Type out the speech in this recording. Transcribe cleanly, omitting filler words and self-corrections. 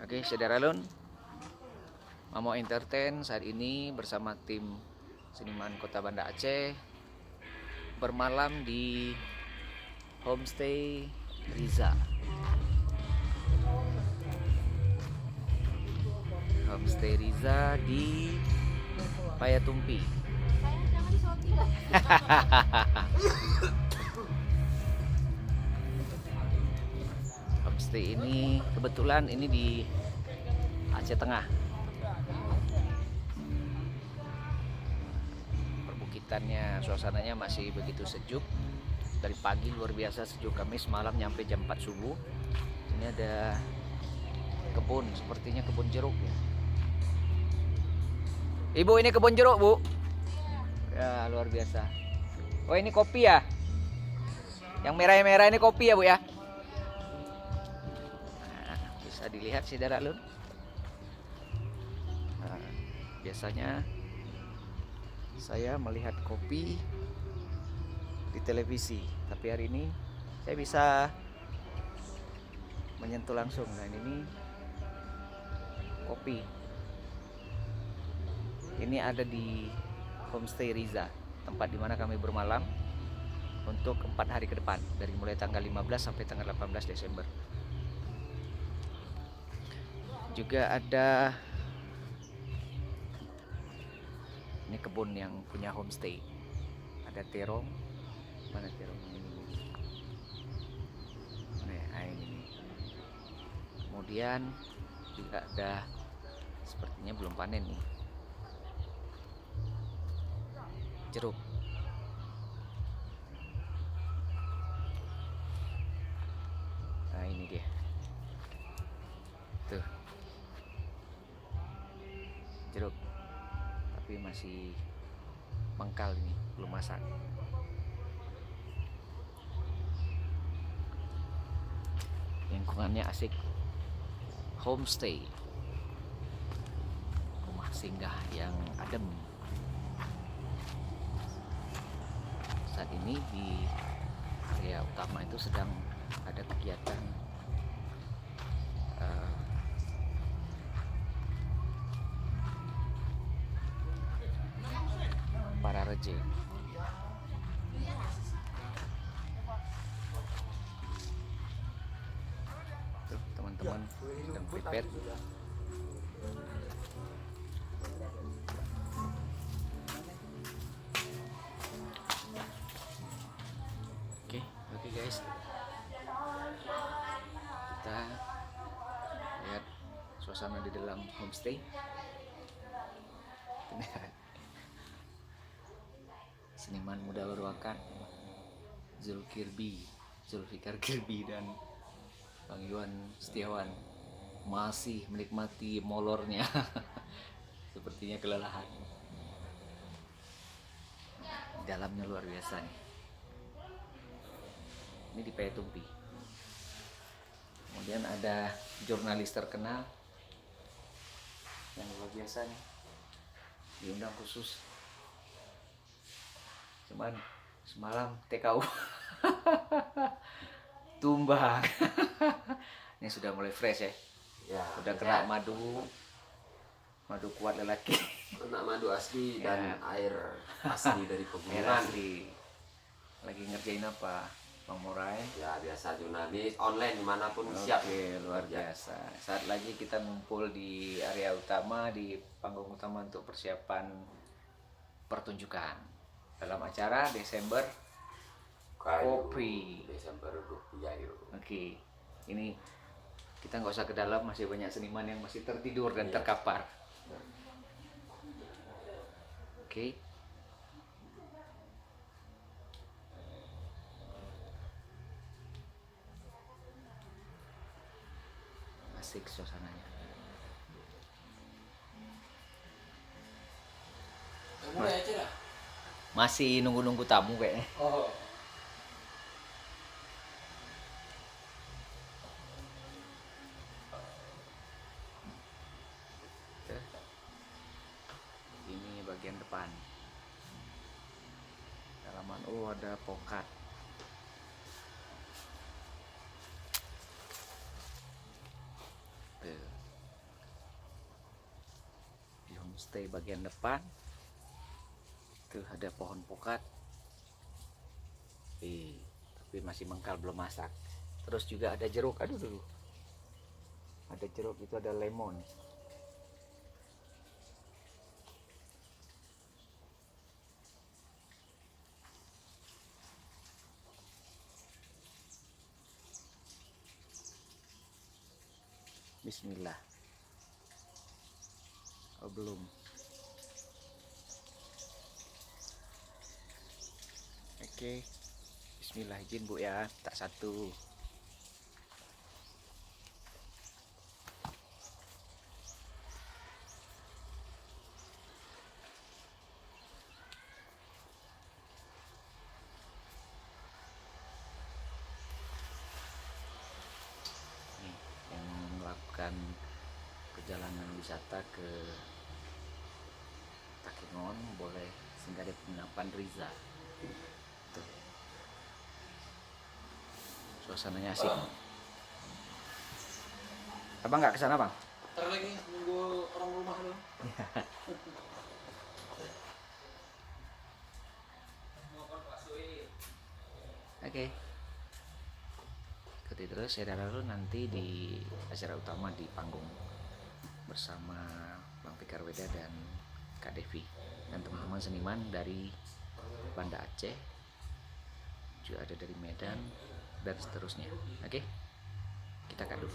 Oke, Saudara Lun, Mamo Entertain saat ini bersama tim seniman Kota Banda Aceh bermalam di Homestay Riza. Homestay Riza di Payatumpi. Homestay ini kebetulan ini di Aceh Tengah. Perbukitannya, suasananya masih begitu sejuk. Dari pagi luar biasa sejuk, Kamis malam nyampe jam 4 subuh. Ini ada kebun, sepertinya kebun jeruk ya. Ibu, ini kebun jeruk, Bu. Ya, luar biasa. Oh, ini kopi ya? Yang merah-merah ini kopi ya, Bu ya? Nah, bisa dilihat Saudara Lun. Nah, biasanya saya melihat kopi di televisi, tapi hari ini saya bisa menyentuh langsung. Nah, ini kopi. Ini ada di Homestay Riza, tempat dimana kami bermalam untuk 4 hari ke depan, dari mulai tanggal 15 sampai tanggal 18 Desember. Juga ada ini kebun yang punya homestay. Ada terong. Mana terong ini? Nah, ini. Kemudian juga ada, sepertinya belum panen nih, jeruk. Nah, ini dia. Tuh. Jeruk. Tapi masih mengkal ini, belum masak. Lingkungannya asik. Homestay. Rumah singgah yang adem. Saat ini di area utama itu sedang ada kegiatan para reje. Tuh, teman-teman sedang prepare. Oke guys, kita lihat suasana di dalam homestay. Seniman muda berbakat Zulfikar Kirby dan Bang Iwan Setiawan masih menikmati molornya. Sepertinya kelelahan. Dalamnya luar biasa nih. Ini di Payatumpi. Kemudian ada jurnalis terkenal yang luar biasa nih, diundang khusus. Cuman semalam TKU tumbang. Ini sudah mulai fresh ya. Ya, udah kena madu kuat lelaki. kena madu asli dan Ya. air asli dari Air pegunungan. asli. Lagi ngerjain apa, Bang Morai? Ya biasa jurnalis online dimanapun siap. Oke, luar biasa. Saat lagi kita ngumpul di area utama, di panggung utama untuk persiapan pertunjukan dalam acara Desember Kopi. Desember kopi ya yuk. Oke, ini kita nggak usah ke dalam, masih banyak seniman yang masih tertidur dan terkapar. Oke. Asik suasananya. Masih nunggu-nunggu tamu kayaknya. Oh. Ini bagian depan. Halaman, oh ada pokat. Tuh. stay bagian depan. Tuh ada pohon pokat. Tapi masih mengkal, belum masak. Terus juga ada jeruk. Aduh dulu. Ada jeruk, itu ada lemon. Bismillah. Oh belum. Oke. Bismillah, izin Bu ya, tak satu. Nih, yang melakukan perjalanan wisata ke Takengon boleh singgah di penginapan Riza. Tuh. Suasananya asik. Abang nggak kesana bang? Ntar lagi nunggu orang rumah dulu. Oke. Ikuti terus saya dulu nanti di acara utama di panggung bersama Bang Fikar Weda dan Kak Devi dan teman-teman seniman dari Banda Aceh, juga ada dari Medan dan seterusnya. Oke, kita kado.